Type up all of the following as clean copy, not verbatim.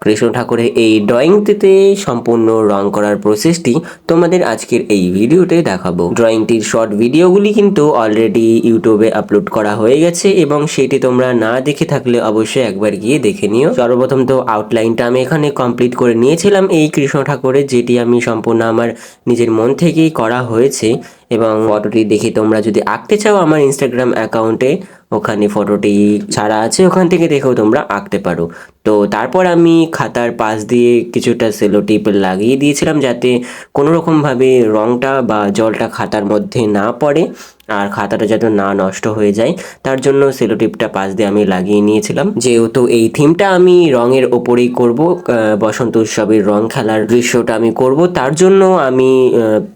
কৃষ্ণ ঠাকুরের এই ড্রয়িংটিতে সম্পূর্ণ রং করার প্রসেসটি তোমাদের আজকের এই ভিডিওতে দেখাবো। ড্রয়িংটির শর্ট ভিডিওগুলি কিন্তু অলরেডি ইউটিউবে আপলোড করা হয়ে গেছে এবং সেটি তোমরা না দেখে থাকলে অবশ্যই একবার গিয়ে দেখে নিও। সর্বপ্রথম তো আউটলাইনটা আমি এখানে কমপ্লিট করে নিয়েছিলাম এই কৃষ্ণ ঠাকুরের, যেটি আমি সম্পূর্ণ আমার নিজের মন থেকেই করা হয়েছে। এবং ফটোটি দেখে তোমরা যদি আঁকতে চাও আমার ইনস্টাগ্রাম অ্যাকাউন্টে ওখানে ফটোটি ছাড়া আছে, ওখান থেকে দেখেও তোমরা আঁকতে পারো। তো তারপর আমি খাতার পাশ দিয়ে কিছুটা সেলো টেপ লাগিয়ে দিয়েছিলাম যাতে কোনো রকমভাবে রঙটা বা জলটা খাতার মধ্যে না পড়ে আর খাতাটা যাতে না নষ্ট হয়ে যায়, তার জন্য সেলো টেপটা পাশ দিয়ে আমি লাগিয়ে নিয়েছিলাম। যেহেতু এই থিমটা আমি রঙের ওপরেই করব, বসন্ত উৎসবের রং খেলার দৃশ্যটা আমি করব, তার জন্য আমি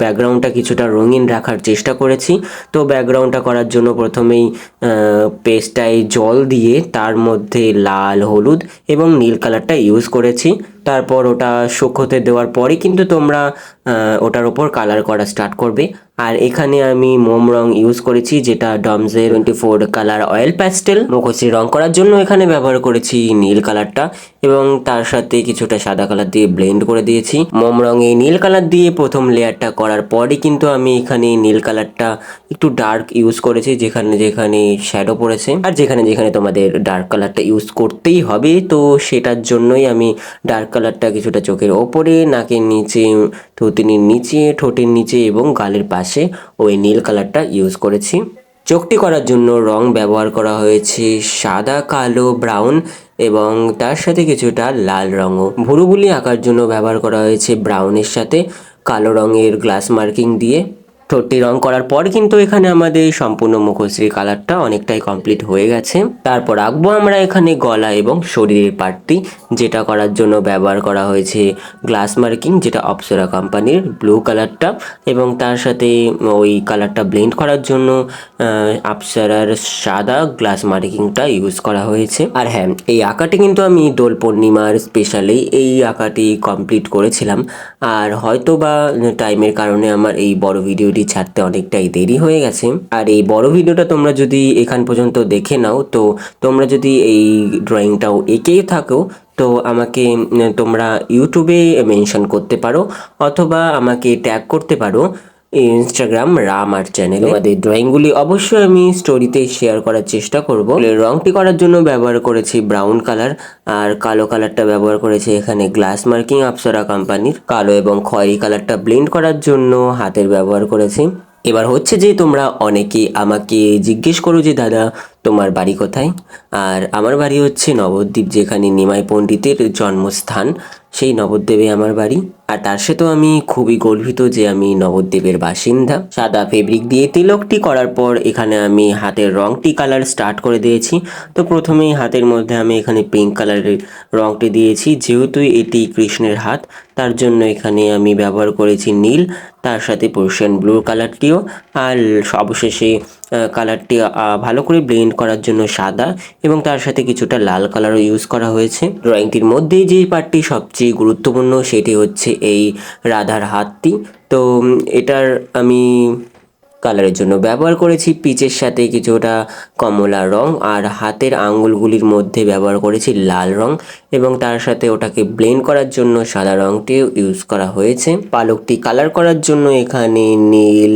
ব্যাকগ্রাউন্ডটা কিছুটা রঙিন রাখার চেষ্টা করেছি। তো ব্যাকগ্রাউন্ডটা করার জন্য প্রথমেই পেস্টটায় জল দিয়ে তার মধ্যে লাল, হলুদ এবং নীল কালারটা ইউজ করেছি। তারপর ওটা শুকোতে দেওয়ার পরে কিন্তু তোমরা ওটার ওপর কালার করা স্টার্ট করবে। আর এখানে আমি মোম রং ইউজ করেছি, যেটা ডমসের 24 কালার অয়েল প্যাস্টেল। মুখোশে রং করার জন্য এখানে ব্যবহার করেছি নীল কালারটা এবং তার সাথে কিছুটা সাদা কালার দিয়ে ব্লেন্ড করে দিয়েছি। মোম রঙে নীল কালার দিয়ে প্রথম লেয়ারটা করার পরে কিন্তু আমি এখানে নীল কালারটা একটু ডার্ক ইউজ করেছি, যেখানে যেখানে শ্যাডো পড়েছে। আর যেখানে যেখানে তোমাদের ডার্ক কালারটা ইউজ করতেই হবে, তো সেটার জন্যই আমি ডার্ক কালারটা কিছুটা চোখের ওপরে, নাকের নিচে, থুতনির নিচে, ঠোঁটের নিচে এবং গালের পাশে ওই নীল কালারটা ইউজ করেছি। চোখটি করার জন্য রং ব্যবহার করা হয়েছে সাদা, কালো, ব্রাউন এবং তার সাথে কিছুটা লাল রঙও। ভুরুগুলি আঁকার জন্য ব্যবহার করা হয়েছে ব্রাউনের সাথে কালো রঙের গ্লাস মার্কিং দিয়ে। ঠোঁটটি রং করার পর কিন্তু এখানে আমাদের সম্পূর্ণ মুখশ্রী কালারটা অনেকটাই কমপ্লিট হয়ে গেছে। তারপর আঁকবো আমরা এখানে গলা এবং শরীরের পার্টটি, যেটা করার জন্য ব্যবহার করা হয়েছে গ্লাস মার্কিং, যেটা অপ্সরা কোম্পানির ব্লু কালারটা, এবং তার সাথে ওই কালারটা ব্লেন্ড করার জন্য অপ্সরার সাদা গ্লাস মার্কিংটা ইউজ করা হয়েছে। আর হ্যাঁ, এই আঁকাটি কিন্তু আমি দোল পূর্ণিমার স্পেশালি এই আঁকাটি কমপ্লিট করেছিলাম। আর হয়তো বা টাইমের কারণে আমার এই বড় ভিডিওটি ছাড়তে অনেকটাই দেরি হয়ে গেছে। আর এই বড় ভিডিওটা তোমরা যদি এখান পর্যন্ত দেখে নাও, তো তোমরা যদি এই ড্রয়িংটাও এঁকে থাকো, তো আমাকে তোমরা ইউটিউবে মেনশন করতে পারো অথবা আমাকে ট্যাগ করতে পারো ইনস্টাগ্রাম রাম আর্ট চ্যানেলে। আমাদের ড্রয়িংগুলি অবশ্যই আমি স্টোরিতে শেয়ার করার চেষ্টা করব। রংটি করার জন্য ব্যবহার করেছি ব্রাউন কালার, আর কালো কালারটা ব্যবহার করেছি এখানে গ্লাস মার্কিং অপ্সরা কোম্পানির। কালো এবং খয়েরি কালারটা ব্লেন্ড করার জন্য হাতের ব্যবহার করেছি। এবার হচ্ছে যে তোমরা অনেকেই আমাকে জিজ্ঞেস করো যে দাদা তোমার বাড়ি কোথায়? আর আমার বাড়ি হচ্ছে নবদ্বীপ, যেখানে নিমাই পণ্ডিতের জন্মস্থান, সেই নবদ্বীপে আমার বাড়ি। আর তার সাথেও আমি খুবই গর্বিত যে আমি নবদ্বীপের বাসিন্দা। সাদা ফেব্রিক দিয়ে তিলকটি করার পর এখানে আমি হাতের রংটি কালার স্টার্ট করে দিয়েছি। তো প্রথমেই হাতের মধ্যে আমি এখানে পিঙ্ক কালারের রংটি দিয়েছি, যেহেতু এটি কৃষ্ণের হাত তার জন্য এখানে আমি ব্যবহার করেছি নীল, তার সাথে পার্সিয়ান ব্লু কালারটিও। আর অবশেষে কালারটি ভালো করে ব্লেন্ড করার জন্য সাদা এবং তার সাথে কিছুটা লাল কালারও ইউজ করা হয়েছে। ড্রয়িংটির মধ্যে যে পার্টটি সবচেয়ে গুরুত্বপূর্ণ সেটি হচ্ছে এই রাধার হাতটি। তো এটার আমি কালারের জন্য ব্যবহার করেছি পিচের সাথে কিছুটা কমলা রং, আর হাতের আঙ্গুলগুলির মধ্যে ব্যবহার করেছি লাল রং এবং তার সাথে ওটাকে ব্লেন্ড করার জন্য সাদা রংটিও ইউজ করা হয়েছে। পালকটি কালার করার জন্য এখানে নীল,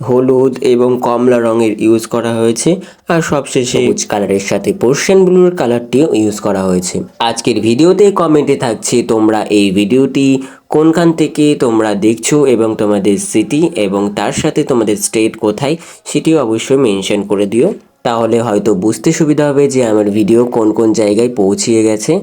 হলুদ এবং কমলা রঙের ইউজ করা হয়েছে, আর সবশেষে সবুজ কালারের সাথে পার্সিয়ান ব্লুর কালারটিও ইউজ করা হয়েছে। আজকের ভিডিওতে কমেন্টে থাকছে তোমরা এই ভিডিওটি কোনখান থেকে তোমরা দেখছো এবং তোমাদের সিটি এবং তার সাথে তোমাদের স্টেট কোথায় সেটিও অবশ্যই মেনশন করে দিও। তাহলে হয়তো বুঝতে সুবিধা হবে যে আমার ভিডিও কোন কোন জায়গায় পৌঁছিয়ে গেছে।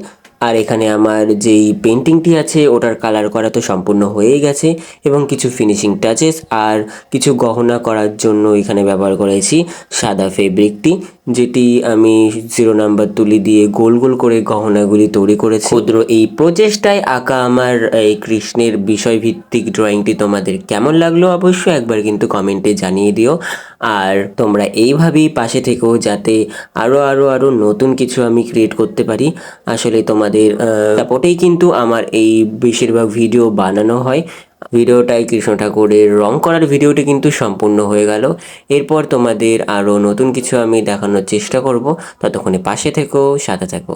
আর এখানে আমার যেই পেন্টিংটি আছে ওটার কালার করা তো সম্পূর্ণ হয়েই গেছে এবং কিছু ফিনিশিং টাচেস আর কিছু গহনা করার জন্য এখানে ব্যবহার করেছি সাদা ফেব্রিকটি, যেটি আমি 0 নাম্বার তুলি দিয়ে গোল গোল করে গহনাগুলি তৈরি করেছি। ক্ষুদ্র এই প্রচেষ্টায় আঁকা আমার এই কৃষ্ণের বিষয়ভিত্তিক ড্রয়িংটি তোমাদের কেমন লাগলো অবশ্যই একবার কিন্তু কমেন্টে জানিয়ে দিও। আর তোমরা এইভাবেই পাশে থেকেও যাতে আরও নতুন কিছু আমি ক্রিয়েট করতে পারি। আসলে তোমাদের সাপোর্টেই কিন্তু আমার এই বেশিরভাগ ভিডিও বানানো হয়। ভিডিওটাই কৃষ্ণ ঠাকুরের রং করার ভিডিওটি কিন্তু সম্পূর্ণ হয়ে গেল। এরপর তোমাদের আরও নতুন কিছু আমি দেখানোর চেষ্টা করব। ততক্ষণে পাশে থেকো, সাথে থেকো।